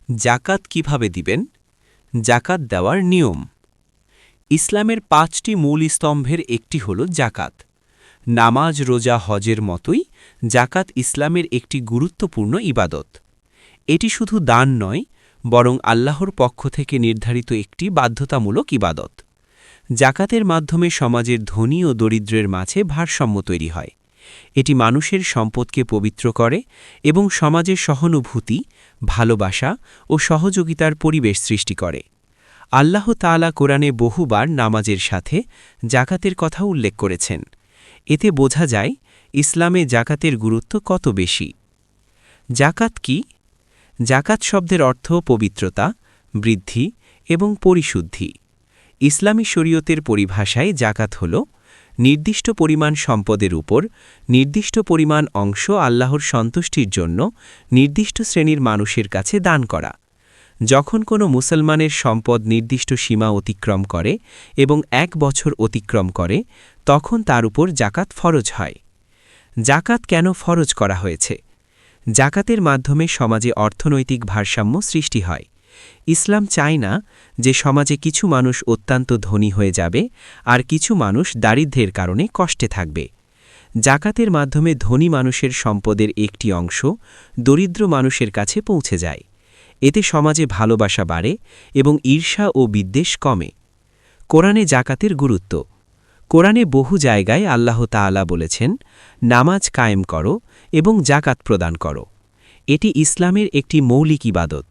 জাকাত কিভাবে দিবেন? জাকাত দেওয়ার নিয়ম। ইসলামের ৫টি মূল স্তম্ভের একটি হল জাকাত। নামাজ, রোজা, হজের মতোই জাকাত ইসলামের একটি গুরুত্বপূর্ণ ইবাদত। এটি শুধু দান নয়, বরং আল্লাহর পক্ষ থেকে নির্ধারিত একটি বাধ্যতামূলক ইবাদত। জাকাতের মাধ্যমে সমাজের ধনী ও দরিদ্রের মাঝে ভারসাম্য তৈরি হয়। এটি মানুষের সম্পদকে পবিত্র করে এবং সমাজে সহানুভূতি, ভালোবাসা ও সহযোগিতার পরিবেশ সৃষ্টি করে। আল্লাহ তাআলা কোরআনে বহুবার নামাজের সাথে জাকাতের কথা উল্লেখ করেছেন। এতে বোঝা যায় ইসলামে জাকাতের গুরুত্ব কত বেশি। জাকাত কি? জাকাত শব্দের অর্থ পবিত্রতা, বৃদ্ধি এবং পরিশুদ্ধি। ইসলামী শরীয়তের পরিভাষায় জাকাত হল নির্দিষ্ট পরিমাণ সম্পদের উপর নির্দিষ্ট পরিমাণ অংশ আল্লাহর সন্তুষ্টির জন্য নির্দিষ্ট শ্রেণীর মানুষের কাছে দান করা। যখন কোনো মুসলমানের সম্পদ নির্দিষ্ট সীমা অতিক্রম করে এবং ১ বছর অতিক্রম করে, তখন তার উপর জাকাত ফরজ হয়। জাকাত কেন ফরজ করা হয়েছে? জাকাতের মাধ্যমে সমাজে অর্থনৈতিক ভারসাম্য সৃষ্টি হয়। ইসলাম চায় না যে সমাজে কিছু মানুষ অত্যন্ত ধনী হয়ে যাবে আর কিছু মানুষ দারিদ্র্যের কারণে কষ্টে থাকবে। জাকাতের মাধ্যমে ধনী মানুষের সম্পদের একটি অংশ দরিদ্র মানুষের কাছে পৌঁছে যায়। এতে সমাজে ভালোবাসা বাড়ে এবং ঈর্ষা ও বিদ্বেষ কমে। কোরআনে জাকাতের গুরুত্ব। কোরআনে বহু জায়গায় আল্লাহ তাআলা বলেছেন, নামাজ কায়েম করো এবং জাকাত প্রদান করো। এটি ইসলামের একটি মৌলিক ইবাদত।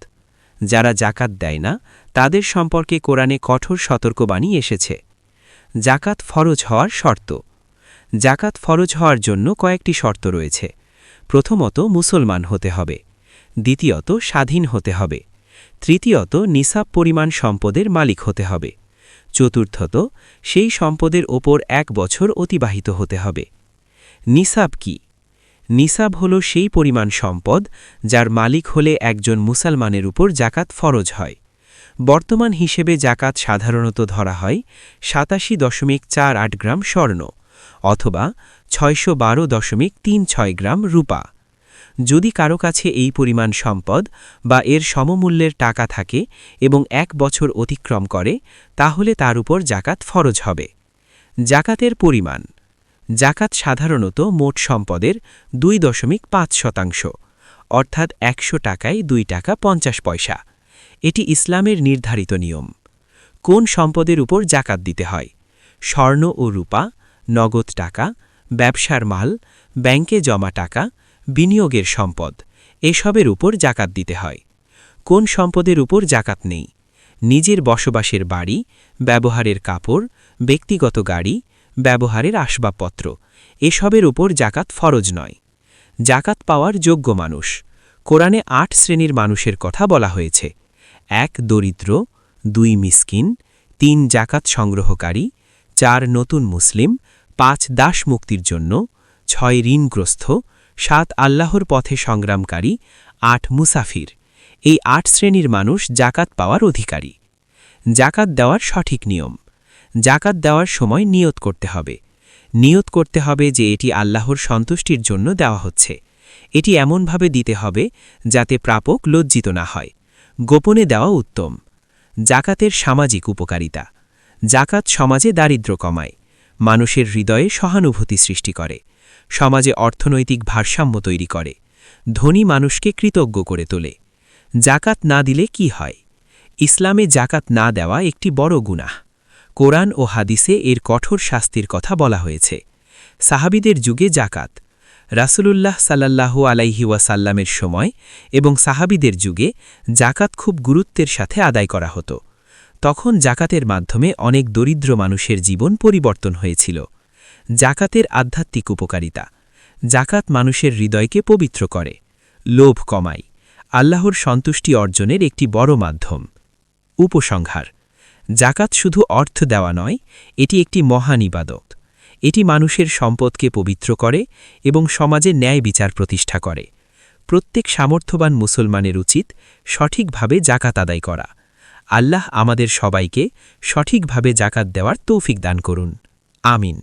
যারা জাকাত দেয় না, তাদের সম্পর্কে কোরআনে কঠোর সতর্কবাণী এসেছে। জাকাত ফরজ হওয়ার শর্ত। জাকাত ফরজ হওয়ার জন্য কয়েকটি শর্ত রয়েছে। প্রথমত, মুসলমান হতে হবে। দ্বিতীয়ত, স্বাধীন হতে হবে। তৃতীয়ত, নিসাব পরিমাণ সম্পদের মালিক হতে হবে। চতুর্থত, সেই সম্পদের ওপর ১ বছর অতিবাহিত হতে হবে। নিসাব কি? নিসাব হল সেই পরিমাণ সম্পদ যার মালিক হলে একজন মুসলমানের উপর জাকাত ফরজ হয়। বর্তমান হিসেবে জাকাত সাধারণত ধরা হয় ৮৭.৪৮ গ্রাম স্বর্ণ অথবা ৬১২.৩৬ গ্রাম রূপা। যদি কারো কাছে এই পরিমাণ সম্পদ বা এর সমমূল্যের টাকা থাকে এবং ১ বছর অতিক্রম করে, তাহলে তার উপর জাকাত ফরজ হবে। জাকাতের পরিমাণ। জাকাত সাধারণত মোট সম্পদের ২.৫%, অর্থাৎ ১০০ টাকায় ২ টাকা ৫০ পয়সা। এটি ইসলামের নির্ধারিত নিয়ম। কোন সম্পদের উপর জাকাত দিতে হয়? স্বর্ণ ও রূপা, নগদ টাকা, ব্যবসার মাল, ব্যাংকে জমা টাকা, বিনিয়োগের সম্পদ, এসবের উপর জাকাত দিতে হয়। কোন সম্পদের উপর জাকাত নেই? নিজের বসবাসের বাড়ি, ব্যবহারের কাপড়, ব্যক্তিগত গাড়ি, ব্যবহারের আসবাবপত্র, এসবের উপর জাকাত ফরজ নয়। জাকাত পাওয়ার যোগ্য মানুষ। কোরআনে ৮ শ্রেণীর মানুষের কথা বলা হয়েছে। ১ দরিদ্র, ২ মিসকিন, ৩ জাকাত সংগ্রহকারী, ৪ নতুন মুসলিম, ৫ দাস মুক্তির জন্য, ৬ ঋণগ্রস্ত, ৭ আল্লাহর পথে সংগ্রামকারী, ৮ মুসাফির। এই ৮ শ্রেণীর মানুষ জাকাত পাওয়ার অধিকারী। জাকাত দেওয়ার সঠিক নিয়ম। জাকাত দেওয়ার সময় নিয়ত করতে হবে। নিয়ত করতে হবে যে এটি আল্লাহর সন্তুষ্টির জন্য দেওয়া হচ্ছে। এটি এমনভাবে দিতে হবে যাতে প্রাপক লজ্জিত না হয়। গোপনে দেওয়া উত্তম। জাকাতের সামাজিক উপকারিতা। জাকাত সমাজে দারিদ্র্য কমায়, মানুষের হৃদয়ে সহানুভূতি সৃষ্টি করে, সমাজে অর্থনৈতিক ভারসাম্য তৈরি করে, ধনী মানুষকে কৃতজ্ঞ করে তোলে। জাকাত না দিলে কি হয়? ইসলামে জাকাত না দেওয়া একটি বড় গুনাহ। কোরআন ও হাদিসে এর কঠোর শাস্তির কথা বলা হয়েছে। সাহাবীদের যুগে জাকাত। রাসূলুল্লাহ সাল্লাল্লাহু আলাইহি ওয়াসাল্লামের সময় এবং সাহাবীদের যুগে জাকাত খুব গুরুত্বের সাথে আদায় করা হতো। তখন জাকাতের মাধ্যমে অনেক দরিদ্র মানুষের জীবন পরিবর্তন হয়েছিল। জাকাতের আধ্যাত্মিক উপকারিতা। জাকাত মানুষের হৃদয়কে পবিত্র করে, লোভ কমায়, আল্লাহর সন্তুষ্টি অর্জনের একটি বড় মাধ্যম। উপসংহার। জাকাত শুধু অর্থ দেওয়া নয়, এটি একটি মহান ইবাদত। এটি মানুষের সম্পদকে পবিত্র করে এবং সমাজে ন্যায় বিচার প্রতিষ্ঠা করে। প্রত্যেক সামর্থ্যবান মুসলমানের উচিত সঠিকভাবে জাকাত আদায় করা। আল্লাহ আমাদের সবাইকে সঠিকভাবে জাকাত দেওয়ার তৌফিক দান করুন। আমিন।